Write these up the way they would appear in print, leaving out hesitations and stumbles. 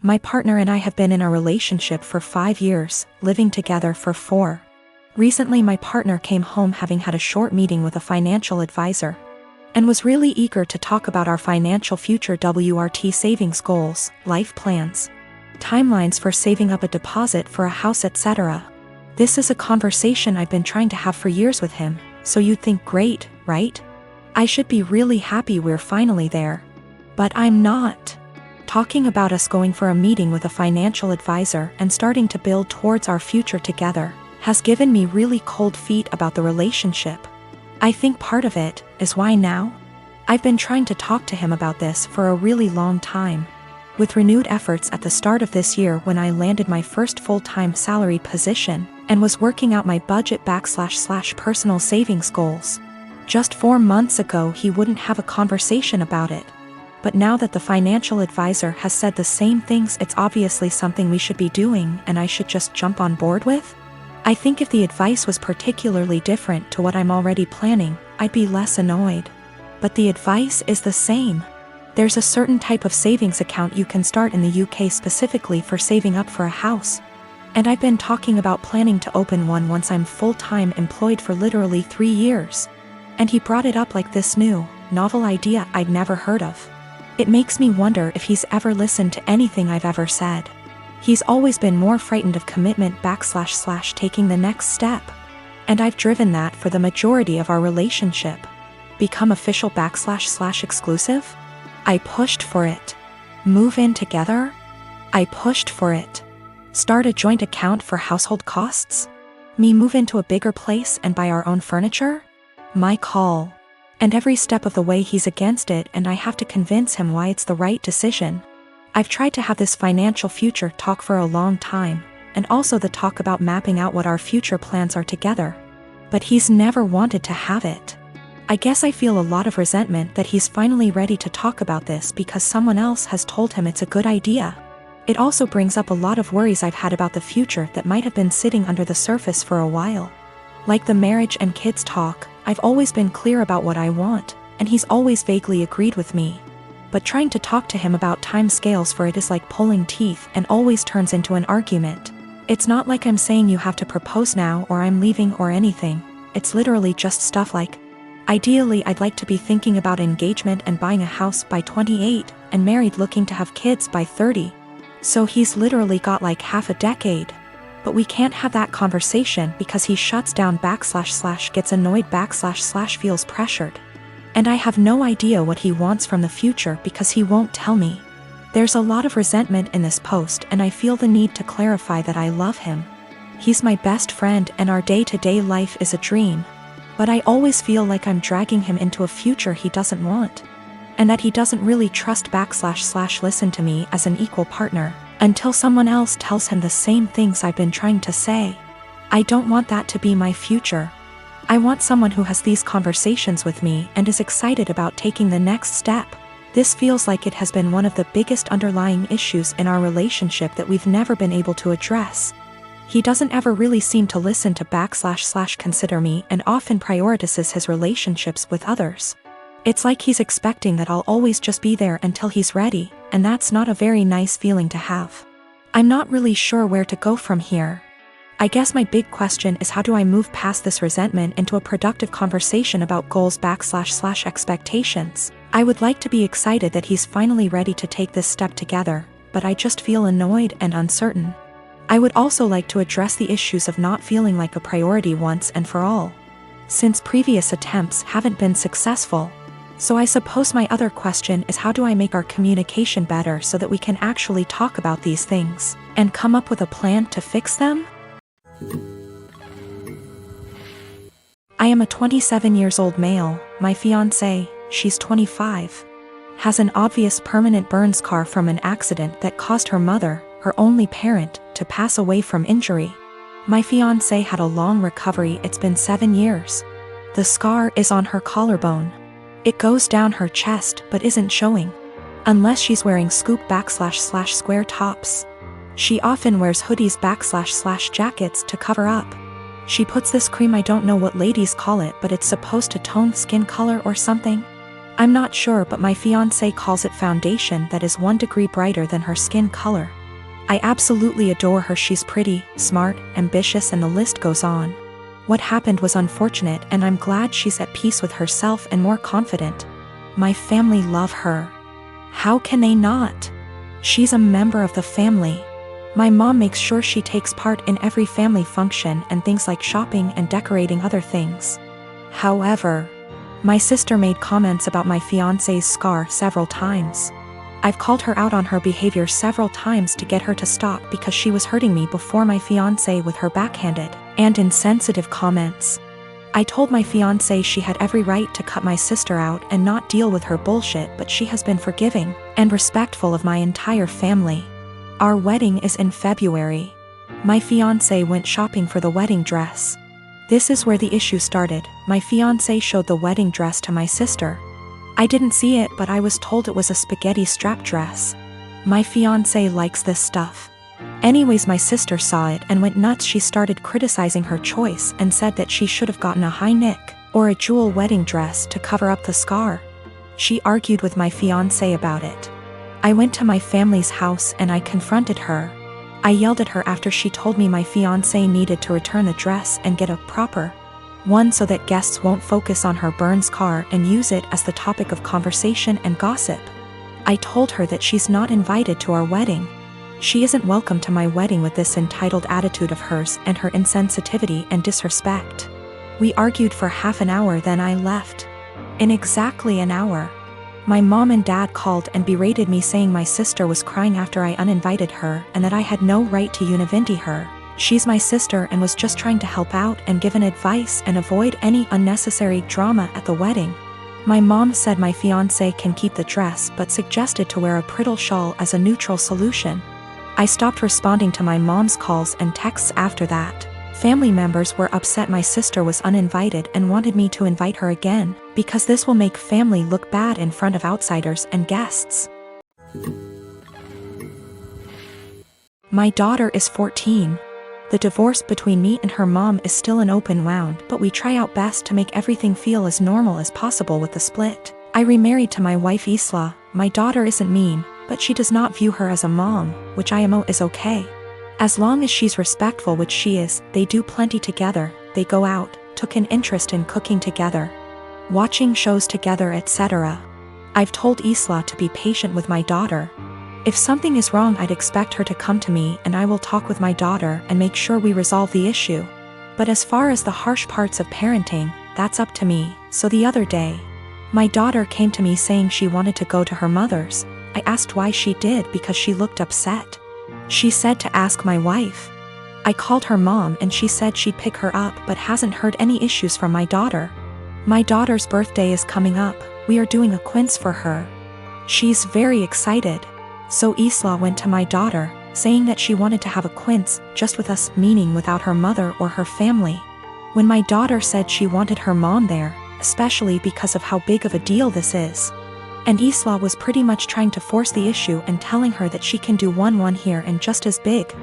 My partner and I have been in a relationship for 5 years, living together for 4. Recently my partner came home having had a short meeting with a financial advisor and was really eager to talk about our financial future WRT savings goals, life plans, timelines for saving up a deposit for a house, etc. This is a conversation I've been trying to have for years with him, so you'd think great, right? I should be really happy we're finally there. But I'm not. Talking about us going for a meeting with a financial advisor and starting to build towards our future together has given me really cold feet about the relationship. I think part of it is why now? I've been trying to talk to him about this for a really long time. With renewed efforts at the start of this year when I landed my first full-time salaried position and was working out my budget / personal savings goals. Just 4 months ago he wouldn't have a conversation about it. But now that the financial advisor has said the same things, it's obviously something we should be doing and I should just jump on board with? I think if the advice was particularly different to what I'm already planning, I'd be less annoyed. But the advice is the same. There's a certain type of savings account you can start in the UK specifically for saving up for a house. And I've been talking about planning to open one once I'm full-time employed for literally 3 years. And he brought it up like this new, novel idea I'd never heard of. It makes me wonder if he's ever listened to anything I've ever said. He's always been more frightened of commitment / taking the next step. And I've driven that for the majority of our relationship. Become official / exclusive? I pushed for it. Move in together? I pushed for it. Start a joint account for household costs? Me move into a bigger place and buy our own furniture? My call. And every step of the way he's against it and I have to convince him why it's the right decision. I've tried to have this financial future talk for a long time, and also the talk about mapping out what our future plans are together. But he's never wanted to have it. I guess I feel a lot of resentment that he's finally ready to talk about this because someone else has told him it's a good idea. It also brings up a lot of worries I've had about the future that might have been sitting under the surface for a while. Like the marriage and kids talk, I've always been clear about what I want, and he's always vaguely agreed with me. But trying to talk to him about time scales for it is like pulling teeth and always turns into an argument. It's not like I'm saying you have to propose now or I'm leaving or anything. It's literally just stuff like, ideally I'd like to be thinking about engagement and buying a house by 28 and married looking to have kids by 30. So he's literally got like half a decade. But we can't have that conversation because he shuts down / gets annoyed / feels pressured. And I have no idea what he wants from the future because he won't tell me. There's a lot of resentment in this post and I feel the need to clarify that I love him. He's my best friend and our day-to-day life is a dream. But I always feel like I'm dragging him into a future he doesn't want. And that he doesn't really trust / listen to me as an equal partner. Until someone else tells him the same things I've been trying to say. I don't want that to be my future. I want someone who has these conversations with me and is excited about taking the next step. This feels like it has been one of the biggest underlying issues in our relationship that we've never been able to address. He doesn't ever really seem to listen to / consider me and often prioritizes his relationships with others. It's like he's expecting that I'll always just be there until he's ready, and that's not a very nice feeling to have. I'm not really sure where to go from here. I guess my big question is how do I move past this resentment into a productive conversation about goals / expectations. I would like to be excited that he's finally ready to take this step together, but I just feel annoyed and uncertain. I would also like to address the issues of not feeling like a priority once and for all. Since previous attempts haven't been successful. So I suppose my other question is how do I make our communication better so that we can actually talk about these things and come up with a plan to fix them? I am a 27 years old male. My fiancé, she's 25, has an obvious permanent burn scar from an accident that caused her mother, her only parent, to pass away from injury. My fiancé had a long recovery. It's been 7 years. The scar is on her collarbone. It goes down her chest but isn't showing. Unless she's wearing scoop / square tops. She often wears hoodies / jackets to cover up. She puts this cream, I don't know what ladies call it, but it's supposed to tone skin color or something. I'm not sure, but my fiancé calls it foundation that is 1 degree brighter than her skin color. I absolutely adore her. She's pretty, smart, ambitious, and the list goes on. What happened was unfortunate, and I'm glad she's at peace with herself and more confident. My family love her. How can they not? She's a member of the family. My mom makes sure she takes part in every family function and things like shopping and decorating other things. However, my sister made comments about my fiancé's scar several times. I've called her out on her behavior several times to get her to stop because she was hurting me before my fiancé with her backhanded and insensitive comments. I told my fiancé she had every right to cut my sister out and not deal with her bullshit, but she has been forgiving and respectful of my entire family. Our wedding is in February. My fiancé went shopping for the wedding dress. This is where the issue started. My fiancé showed the wedding dress to my sister. I didn't see it, but I was told it was a spaghetti strap dress. My fiancé likes this stuff. Anyways, my sister saw it and went nuts. She started criticizing her choice and said that she should have gotten a high neck or a jewel wedding dress to cover up the scar. She argued with my fiancé about it. I went to my family's house and I confronted her. I yelled at her after she told me my fiancé needed to return the dress and get a proper one so that guests won't focus on her burn scar and use it as the topic of conversation and gossip. I told her that she's not invited to our wedding. She isn't welcome to my wedding with this entitled attitude of hers and her insensitivity and disrespect. We argued for half an hour, then I left. In exactly an hour, my mom and dad called and berated me, saying my sister was crying after I uninvited her and that I had no right to invite her. She's my sister and was just trying to help out and give an advice and avoid any unnecessary drama at the wedding. My mom said my fiancé can keep the dress but suggested to wear a bridal shawl as a neutral solution. I stopped responding to my mom's calls and texts after that. Family members were upset my sister was uninvited and wanted me to invite her again, because this will make family look bad in front of outsiders and guests. My daughter is 14. The divorce between me and her mom is still an open wound, but we try our best to make everything feel as normal as possible with the split. I remarried to my wife Isla. My daughter isn't mean, but she does not view her as a mom, which IMO is okay. As long as she's respectful, which she is, they do plenty together, they go out, took an interest in cooking together, watching shows together, etc. I've told Isla to be patient with my daughter. If something is wrong, I'd expect her to come to me and I will talk with my daughter and make sure we resolve the issue. But as far as the harsh parts of parenting, that's up to me. So the other day, my daughter came to me saying she wanted to go to her mother's. I asked why she did because she looked upset. She said to ask my wife. I called her mom and she said she'd pick her up but hasn't heard any issues from my daughter. My daughter's birthday is coming up. We are doing a quiz for her. She's very excited. So Isla went to my daughter, saying that she wanted to have a quiz just with us, meaning without her mother or her family. When my daughter said she wanted her mom there, especially because of how big of a deal this is. And Isla was pretty much trying to force the issue and telling her that she can do one here and just as big.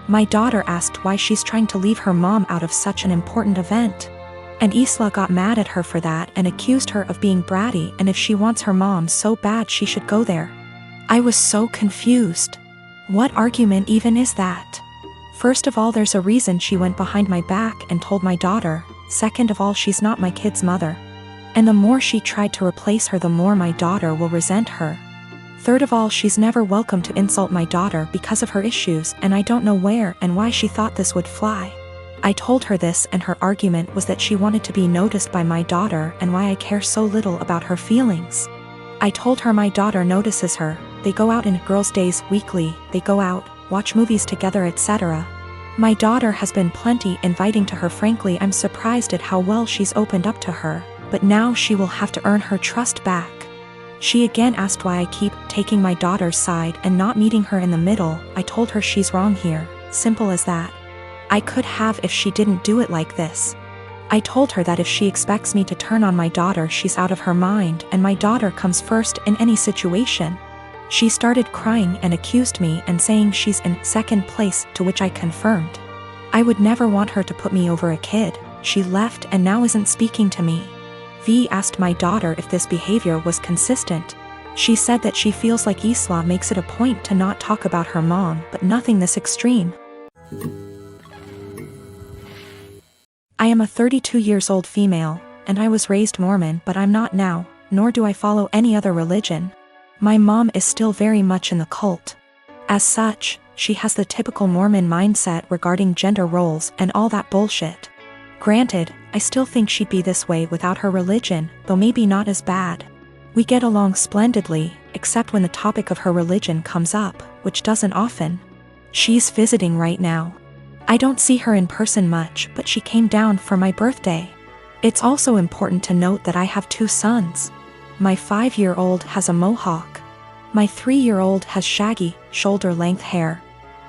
My daughter asked why she's trying to leave her mom out of such an important event. And Isla got mad at her for that and accused her of being bratty, and if she wants her mom so bad she should go there. I was so confused. What argument even is that? First of all, there's a reason she went behind my back and told my daughter. Second of all, she's not my kid's mother. And the more she tried to replace her, the more my daughter will resent her. Third of all, she's never welcome to insult my daughter because of her issues, and I don't know where and why she thought this would fly. I told her this, and her argument was that she wanted to be noticed by my daughter and why I care so little about her feelings. I told her my daughter notices her. They go out in girls' days weekly, they go out, watch movies together, etc. My daughter has been plenty inviting to her. Frankly, I'm surprised at how well she's opened up to her, but now she will have to earn her trust back. She again asked why I keep taking my daughter's side and not meeting her in the middle. I told her she's wrong here, simple as that. I could have if she didn't do it like this. I told her that if she expects me to turn on my daughter, she's out of her mind, and my daughter comes first in any situation. She started crying and accused me and saying she's in second place, to which I confirmed. I would never want her to put me over a kid. She left and now isn't speaking to me. V asked my daughter if this behavior was consistent. She said that she feels like Isla makes it a point to not talk about her mom, but nothing this extreme. I am a 32 years old female, and I was raised Mormon, but I'm not now, nor do I follow any other religion. My mom is still very much in the cult. As such, she has the typical Mormon mindset regarding gender roles and all that bullshit. Granted, I still think she'd be this way without her religion, though maybe not as bad. We get along splendidly, except when the topic of her religion comes up, which doesn't often. She's visiting right now. I don't see her in person much, but she came down for my birthday. It's also important to note that I have 2 sons. My 5-year-old has a mohawk. My 3-year-old has shaggy, shoulder-length hair.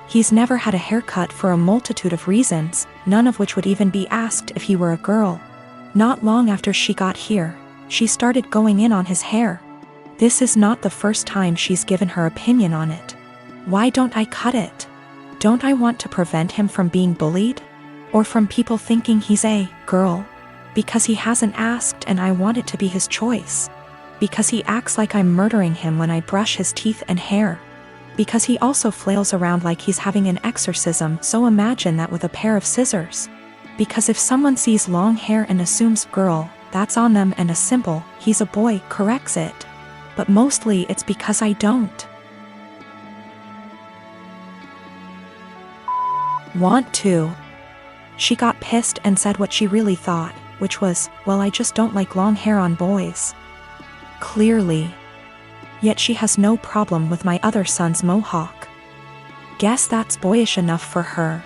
He's never had a haircut for a multitude of reasons, none of which would even be asked if he were a girl. Not long after she got here, she started going in on his hair. This is not the first time she's given her opinion on it. Why don't I cut it? Don't I want to prevent him from being bullied? Or from people thinking he's a girl? Because he hasn't asked and I want it to be his choice. Because he acts like I'm murdering him when I brush his teeth and hair. Because he also flails around like he's having an exorcism, so imagine that with a pair of scissors. Because if someone sees long hair and assumes girl, that's on them, and a simple, he's a boy, corrects it. But mostly it's because I don't want to. She got pissed and said what she really thought, which was, well, I just don't like long hair on boys. Clearly. Yet she has no problem with my other son's mohawk. Guess that's boyish enough for her.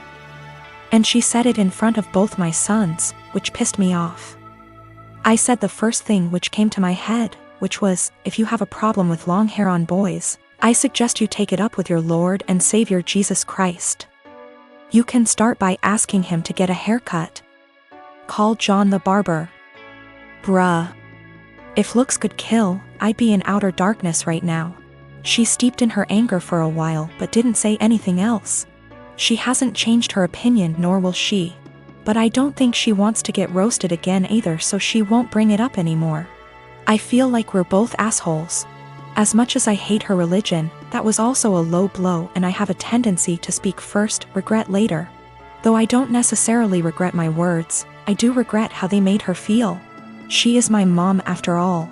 And she said it in front of both my sons, which pissed me off. I said the first thing which came to my head, which was, if you have a problem with long hair on boys, I suggest you take it up with your Lord and Savior Jesus Christ. You can start by asking him to get a haircut. Call John the barber. Bruh. If looks could kill, I'd be in outer darkness right now. She steeped in her anger for a while but didn't say anything else. She hasn't changed her opinion, nor will she. But I don't think she wants to get roasted again either, so she won't bring it up anymore. I feel like we're both assholes. As much as I hate her religion, that was also a low blow, and I have a tendency to speak first, regret later. Though I don't necessarily regret my words, I do regret how they made her feel. She is my mom after all.